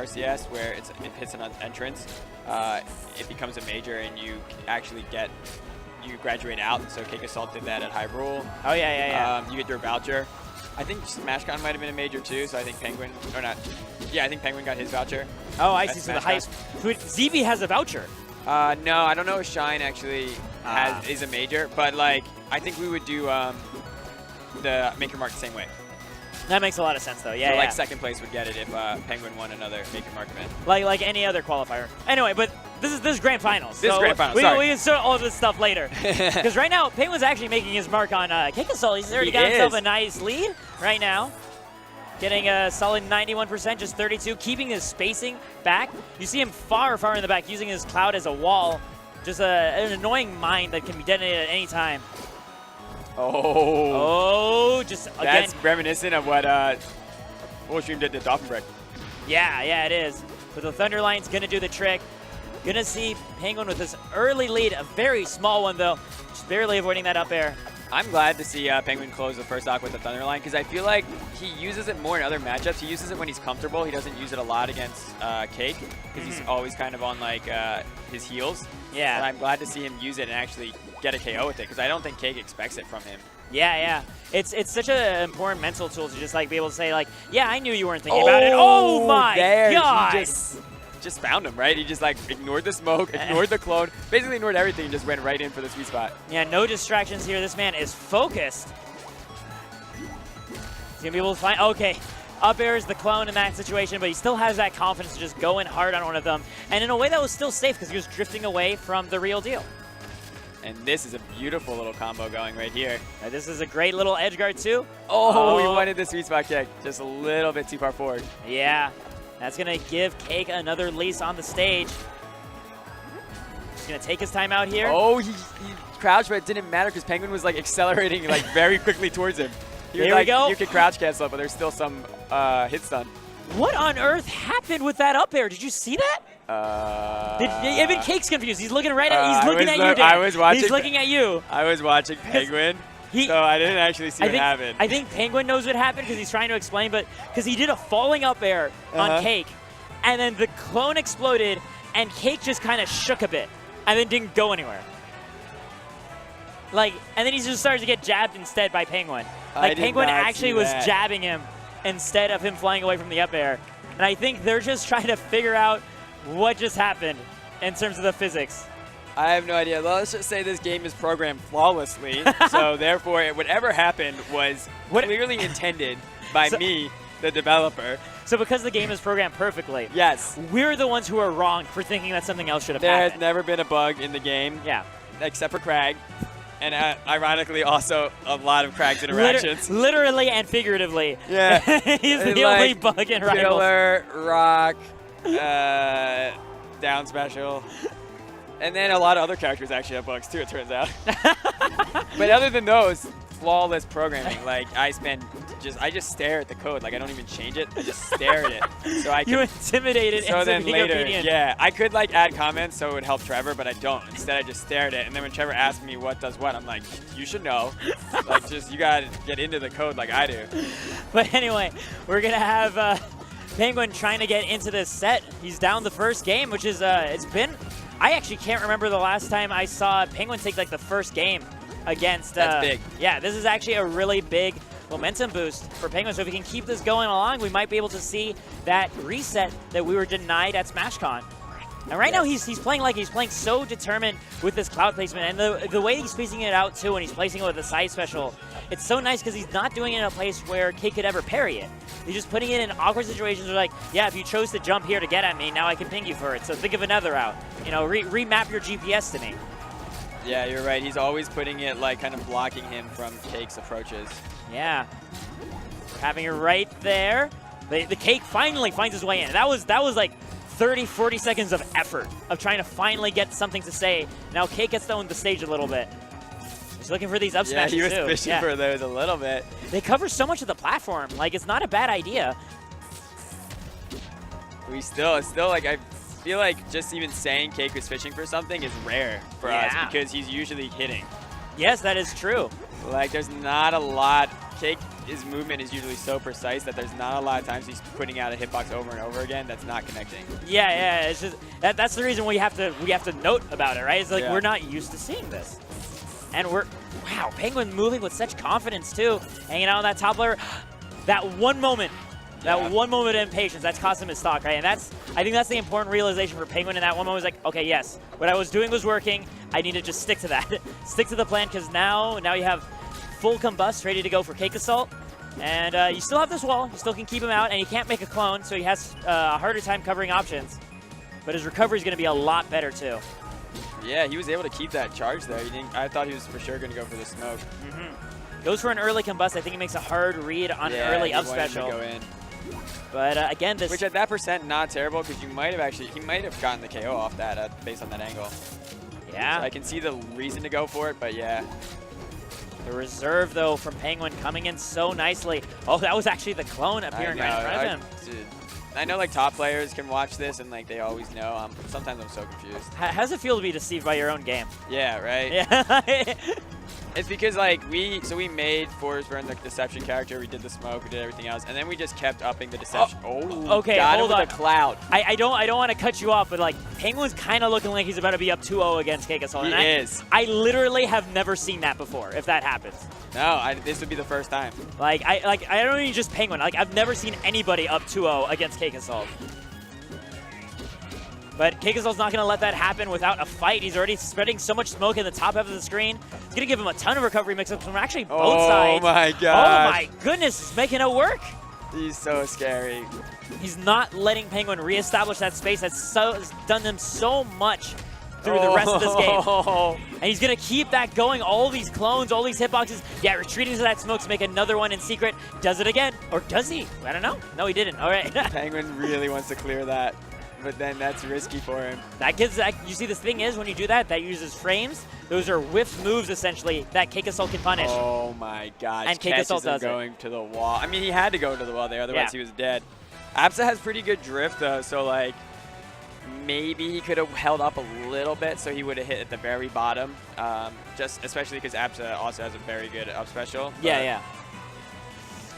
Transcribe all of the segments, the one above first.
RCS where it hits an entrance, it becomes a major and you actually you graduate out. So CakeAssault did that at High Rule. Oh, yeah. You get your voucher. I think SmashCon might have been a major too, so I think Penguin, or not, yeah, I think Penguin got his voucher. Oh, I see, so the hype. ZB has a voucher. No, I don't know if Shine actually is a major, but like, I think we would do the Maker Mark the same way. That makes a lot of sense, though. Yeah, so, like, second place would get it if Penguin won another Maker Mark event. Like any other qualifier. Anyway, but this is grand finals. This is grand finals. We can sort all this stuff later. Because right now, Penguin's actually making his mark on CakeAssault. He's already got himself a nice lead right now. Getting a solid 91%, just 32, keeping his spacing back. You see him far in the back, using his cloud as a wall. Just an annoying mine that can be detonated at any time. Oh, just again. That's reminiscent of what Stream did to Dolphin Break. Yeah, it is. But the Thunder Line's going to do the trick. Going to see Penguin with this early lead, a very small one, though. Just barely avoiding that up air. I'm glad to see Penguin close the first stock with the Thunder Line because I feel like he uses it more in other matchups. He uses it when he's comfortable. He doesn't use it a lot against Cake because he's always kind of on like his heels. Yeah. But I'm glad to see him use it and actually get a KO with it because I don't think Cake expects it from him. Yeah. It's such an important mental tool to just like be able to say like, yeah, I knew you weren't thinking about it. Oh my God! He just found him, right? He just like ignored the smoke, ignored the clone, basically ignored everything and just went right in for the sweet spot. Yeah, no distractions here. This man is focused. He's gonna be able to find, okay. Up air is the clone in that situation, but he still has that confidence to just go in hard on one of them. And in a way that was still safe because he was drifting away from the real deal. And this is a beautiful little combo going right here. Now, this is a great little edge guard too. Oh, he wanted the sweet spot kick. Just a little bit too far forward. Yeah, that's going to give Cake another lease on the stage. He's going to take his time out here. Oh, he crouched, but it didn't matter because Penguin was like accelerating like very quickly towards him. Here we go. You could crouch cancel, but there's still some hit stun. What on earth happened with that up air? Did you see that? Even Cake's confused. He's looking right at. He's looking at you, Dan. I was watching. He's looking at you. I was watching Penguin, so I didn't actually see what happened. I think Penguin knows what happened because he's trying to explain, but because he did a falling up air on Cake, and then the clone exploded, and Cake just kind of shook a bit, and then didn't go anywhere. Like, and then he just started to get jabbed instead by Penguin. Like Penguin actually was jabbing him instead of him flying away from the up air. And I think they're just trying to figure out what just happened in terms of the physics. I have no idea. Let's just say this game is programmed flawlessly, so therefore whatever happened was clearly intended by me, the developer. So because the game is programmed perfectly, yes, we're the ones who are wrong for thinking that something else should have happened. There has never been a bug in the game, except for Crag. And ironically, also a lot of Crag's interactions. Literally and figuratively. Yeah. He's the only bug in Rivals. Killer, Rock, down special. And then a lot of other characters actually have bugs too, it turns out. But other than those, flawless programming. Like I just stare at the code. Like I don't even change it. I just stare at it. So I can, you intimidated. So then later, obedient. yeah, I could like add comments so it would help Trevor, but I don't. Instead, I just stare at it. And then when Trevor asks me what does what, I'm like, you should know. Like just you gotta get into the code like I do. But anyway, we're gonna have Penguin trying to get into this set. He's down the first game, which is it's been. I actually can't remember the last time I saw Penguin take like the first game against. That's big. Yeah, this is actually a really big momentum boost for Penguin. So if we can keep this going along, we might be able to see that reset that we were denied at SmashCon. And right now he's playing like he's playing so determined with this cloud placement, and the way he's spacing it out too, and he's placing it with a side special. It's so nice because he's not doing it in a place where Cake could ever parry it. He's just putting it in awkward situations where like, yeah, if you chose to jump here to get at me, now I can ping you for it. So think of another route. You know, remap your GPS to me. Yeah, you're right. He's always putting it like kind of blocking him from Cake's approaches. Yeah. Having it right there. The Cake finally finds his way in. That was like 30, 40 seconds of effort of trying to finally get something to say. Now Cake gets to own the stage a little bit. He's looking for these up smashes too. Yeah, he was fishing for those a little bit. They cover so much of the platform. Like, it's not a bad idea. It's still like, I feel like just even saying Cake was fishing for something is rare for us because he's usually hitting. Yes, that is true. Like, there's not a lot. Cake his movement is usually so precise that there's not a lot of times he's putting out a hitbox over and over again that's not connecting. Yeah, it's just that's the reason we have to note about it, right? It's like we're not used to seeing this. And wow, Penguin moving with such confidence too, hanging out on that top layer. That one moment, one moment of impatience, that's cost him his stock, right? And I think that's the important realization for Penguin in that one moment was like, okay, yes, what I was doing was working. I need to just stick to that. Stick to the plan, because now you have full combust ready to go for CakeAssault. And you still have this wall. You still can keep him out, and he can't make a clone, so he has a harder time covering options. But his recovery is going to be a lot better too. Yeah, he was able to keep that charge there. I thought he was for sure going to go for the smoke. Goes for an early combust. I think it makes a hard read on an early up special. To go in. But again, which at that percent, not terrible, because he might have gotten the KO off that based on that angle. Yeah. So I can see the reason to go for it, but yeah. The reserve, though, from Penguin coming in so nicely. Oh, that was actually the clone appearing right in front of him. Dude, I know like top players can watch this and like they always know. Sometimes I'm so confused. How does it feel to be deceived by your own game? Yeah, right? Yeah. It's because like we made Forsburn the deception character, we did the smoke, we did everything else, and then we just kept upping the deception. Okay, got hold him on. with a cloud. I don't want to cut you off, but like Penguin's kind of looking like he's about to be up 2-0 against CakeAssault. He is. I literally have never seen that before. If that happens. No, this would be the first time. I don't mean just Penguin. Like I've never seen anybody up 2-0 against CakeAssault. But CakeAssault's not going to let that happen without a fight. He's already spreading so much smoke in the top half of the screen. It's going to give him a ton of recovery mix-ups from actually both sides. Oh my god! Oh my goodness, he's making it work. He's so scary. He's not letting Penguin reestablish that space that's done them so much through the rest of this game. And he's going to keep that going. All these clones, all these hitboxes. Yeah, retreating to that smoke to make another one in secret. Does it again? Or does he? I don't know. No, he didn't. All right. Penguin really wants to clear that. But then that's risky for him. You see, the thing is, when you do that, that uses frames. Those are whiff moves, essentially, that CakeAssault can punish. Oh my gosh. And CakeAssault does going to the wall. I mean, he had to go to the wall there, otherwise he was dead. Absa has pretty good drift, though, so, like, maybe he could have held up a little bit so he would have hit at the very bottom. Just especially because Absa also has a very good up special. Yeah.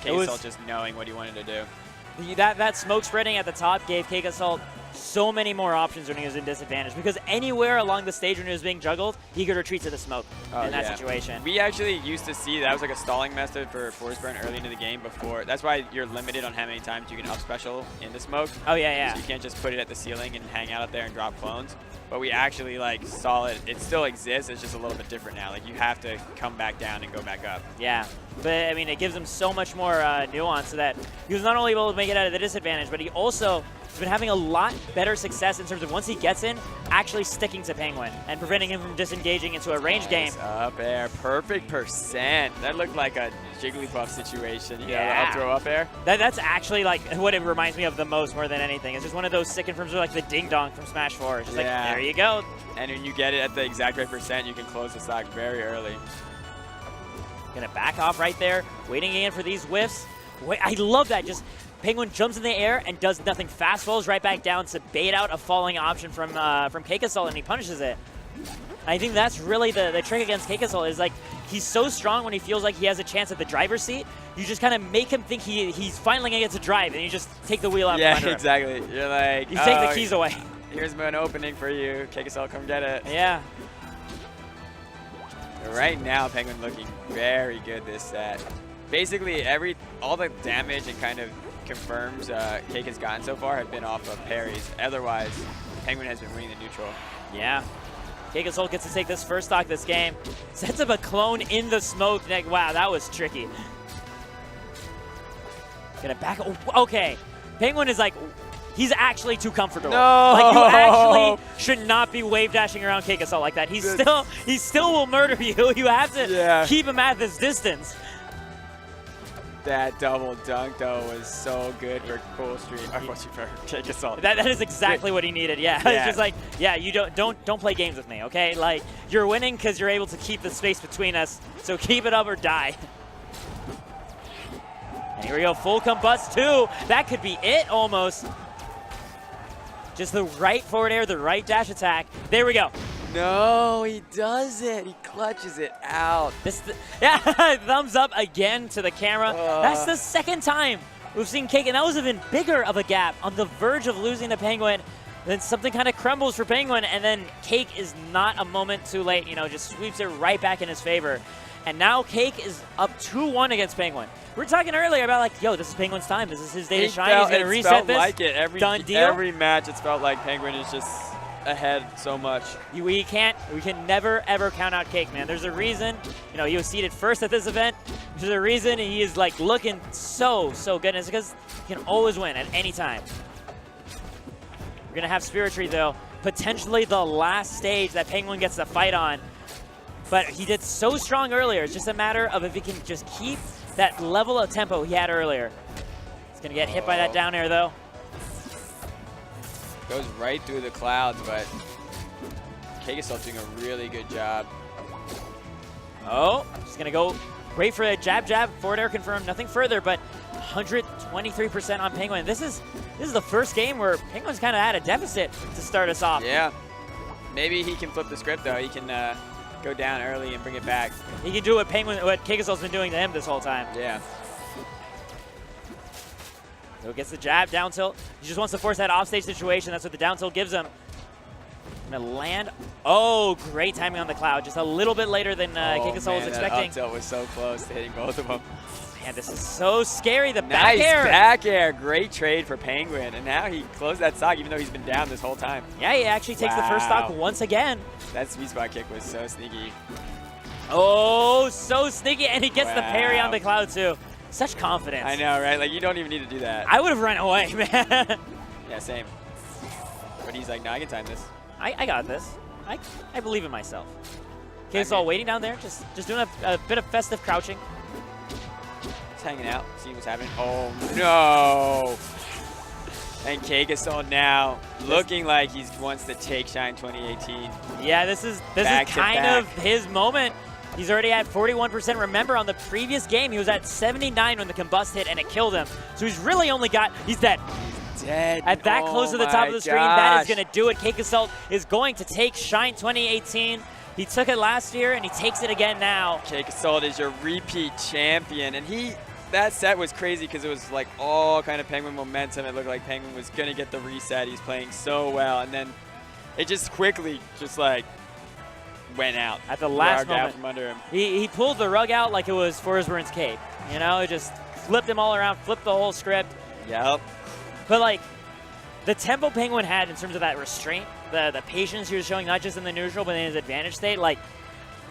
CakeAssault just knowing what he wanted to do. That smoke spreading at the top gave CakeAssault so many more options when he was in disadvantage, because anywhere along the stage when he was being juggled, he could retreat to the smoke in that situation. We actually used to see that was like a stalling method for Forsburn early into the game before. That's why you're limited on how many times you can up special into smoke. Oh, yeah. So you can't just put it at the ceiling and hang out there and drop clones. But we actually like saw it. It still exists. It's just a little bit different now. Like you have to come back down and go back up. Yeah. But, I mean, it gives him so much more nuance so that he was not only able to make it out of the disadvantage, but he also has been having a lot better success in terms of once he gets in, actually sticking to Penguin and preventing him from disengaging into a range game. Up air, perfect percent. That looked like a Jigglypuff situation. Yeah. Know, up throw up air. That's actually like what it reminds me of the most more than anything. It's just one of those sick confirms like the ding dong from Smash 4. It's just like, there you go. And when you get it at the exact right percent, you can close the stock very early. Gonna back off right there, waiting again for these whiffs. I love that. Just Penguin jumps in the air and does nothing. Fast falls right back down to bait out a falling option from CakeAssault, and he punishes it. I think that's really the trick against CakeAssault is like he's so strong when he feels like he has a chance at the driver's seat. You just kind of make him think he's finally gonna get to drive, and you just take the wheel out from under him. Yeah, exactly. You're like, you take the keys away. Here's an opening for you. CakeAssault, come get it. Yeah. Right now, Penguin looking very good this set. Basically, all the damage and kind of confirms Cake has gotten so far have been off of parries. Otherwise, Penguin has been winning the neutral. Yeah. CakeAssault gets to take this first stock this game. Sets up a clone in the smoke. Wow, that was tricky. Gonna back. Okay. Penguin is like, he's actually too comfortable. No! Like, you actually should not be wave dashing around CakeAssault like that. He still will murder you. You have to keep him at this distance. That double dunk though was so good for Cool Street. For CakeAssault. That is exactly what he needed. Yeah. It's just like, yeah, you don't play games with me, okay? Like, you're winning because you're able to keep the space between us. So keep it up or die. And here we go, full combust too. That could be it almost. Just the right forward air, the right dash attack. There we go. No, he does it. He clutches it out. Yeah, thumbs up again to the camera. That's the second time we've seen Cake, and that was even bigger of a gap on the verge of losing to Penguin. Then something kind of crumbles for Penguin, and then Cake is not a moment too late, you know, just sweeps it right back in his favor. And now Cake is up 2-1 against Penguin. We were talking earlier about like, yo, this is Penguin's time. This is his day to shine. He's going to reset this. Like it. Done deal. Every match, it's felt like Penguin is just ahead so much. We can never ever count out Cake, man. There's a reason, you know, he was seated first at this event. There's a reason he is like looking so good, and it's because he can always win at any time. We're gonna have Spiritry though, potentially the last stage that Penguin gets to fight on. But he did so strong earlier. It's just a matter of if he can just keep that level of tempo he had earlier. He's gonna get hit by that down air though. Goes right through the clouds, but CakeAssault doing a really good job. Oh, just gonna go great for a jab, forward air confirmed, nothing further, but 123% on Penguin. This is the first game where Penguin's kind of at a deficit to start us off. Yeah, maybe he can flip the script though. He can go down early and bring it back. He can do what CakeAssault's been doing to him this whole time. Yeah. So gets the jab, down tilt. He just wants to force that offstage situation. That's what the down tilt gives him. Gonna land. Oh, great timing on the cloud. Just a little bit later than CakeAssault was expecting. That up tilt was so close to hitting both of them. Man, this is so scary. The back air. Nice back air. Great trade for Penguin. And now he closed that stock even though he's been down this whole time. Yeah, he actually takes the first stock once again. That sweet spot kick was so sneaky. Oh, so sneaky. And he gets the parry on the cloud too. Such confidence. I know, right? Like, you don't even need to do that. I would have run away, man. Yeah, same. But he's like, no, I can time this. I got this. I believe in myself. CakeAssault waiting down there, just doing a bit of festive crouching. Just hanging out, seeing what's happening. Oh, no. And CakeAssault now looking like he wants to take Shine 2018. Yeah, this is kind of his moment. He's already at 41%. Remember, on the previous game, he was at 79 when the combust hit and it killed him. So he's really only got, he's dead. Dead. At that close to the top of the screen, that is going to do it. CakeAssault is going to take Shine 2018. He took it last year, and he takes it again now. CakeAssault is your repeat champion, and that set was crazy because it was like all kind of Penguin momentum. It looked like Penguin was going to get the reset. He's playing so well, and then it just quickly just like went out. At the last moment. Out from under him. He pulled the rug out like it was Forsburn's cape. You know, it just flipped him all around, flipped the whole script. Yep. But like, the tempo Penguin had in terms of that restraint, the patience he was showing, not just in the neutral, but in his advantage state, like,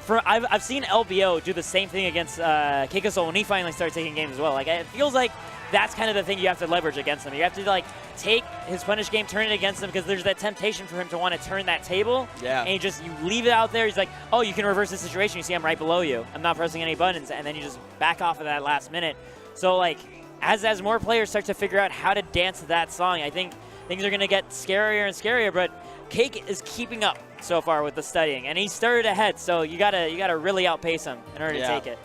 I've seen LBO do the same thing against CakeAssault when he finally started taking games as well. Like, it feels like that's kind of the thing you have to leverage against him. You have to, like, take his punish game, turn it against him, because there's that temptation for him to want to turn that table. Yeah. And you leave it out there. He's like, oh, you can reverse the situation. You see I'm right below you. I'm not pressing any buttons. And then you just back off of that last minute. So, like, as more players start to figure out how to dance to that song, I think things are going to get scarier and scarier, but Cake is keeping up so far with the studying, and he started ahead, so you gotta really outpace him in order to take it.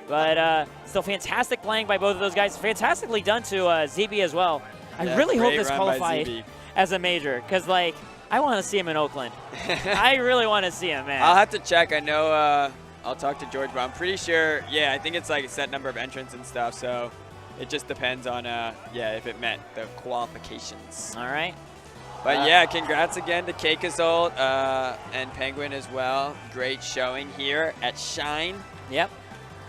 But still fantastic playing by both of those guys. Fantastically done to ZB as well. I really hope this qualified as a major, because like, I want to see him in Oakland. I really want to see him, man. I'll have to check. I know I'll talk to George, but I'm pretty sure, yeah, I think it's like a set number of entrants and stuff, so it just depends on, if it met the qualifications. All right. But yeah, congrats again to CakeAssault and Penguin as well. Great showing here at Shine. Yep.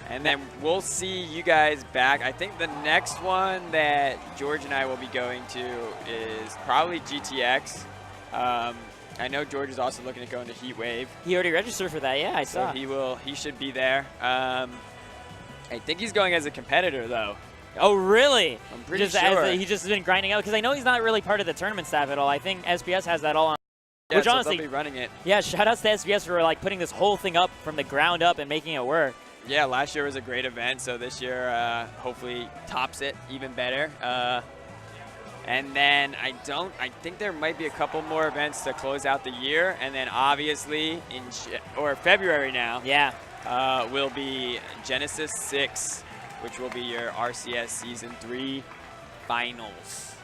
And then we'll see you guys back. I think the next one that George and I will be going to is probably GTX. I know George is also looking to go into Heat Wave. He already registered for that, yeah, I saw. So he should be there. I think he's going as a competitor though. Oh, really? I'm pretty sure. He's just been grinding out, because I know he's not really part of the tournament staff at all. I think SPS has that all on. Yeah, which so honestly, they'll be running it. Yeah, shout outs to SPS for like putting this whole thing up from the ground up and making it work. Yeah, last year was a great event, so this year hopefully tops it even better. And then I think there might be a couple more events to close out the year, and then obviously in February now. Yeah. Will be Genesis 6. Which will be your RCS Season 3 finals.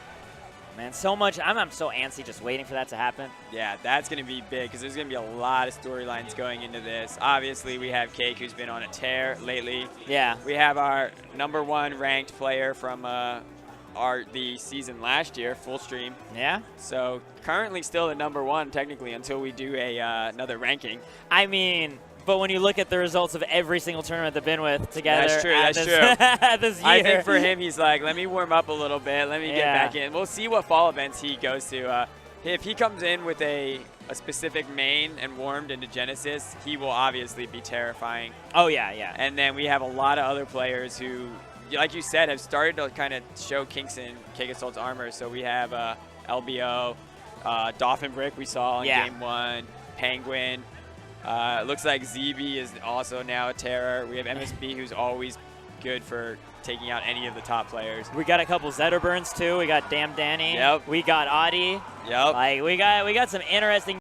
man, so much. I'm so antsy just waiting for that to happen. Yeah, that's going to be big because there's going to be a lot of storylines going into this. Obviously, we have Cake, who's been on a tear lately. Yeah. We have our #1 ranked player from the season last year, Full Stream. Yeah. So currently still the #1 technically until we do another ranking. I mean, but when you look at the results of every single tournament they've been with together, That's true. this year. I think for him, he's like, let me warm up a little bit. Let me get back in. We'll see what fall events he goes to. If he comes in with a specific main and warmed into Genesis, he will obviously be terrifying. Oh, yeah, yeah. And then we have a lot of other players who, like you said, have started to kind of show kinks in CakeAssault's armor. So we have LBO, Dolphin Brick we saw in Game 1, Penguin. It looks like ZB is also now a terror. We have MSB, who's always good for taking out any of the top players. We got a couple Zetterburns too. We got Damn Danny. Yep. We got Audi. Yep. Like we got some interesting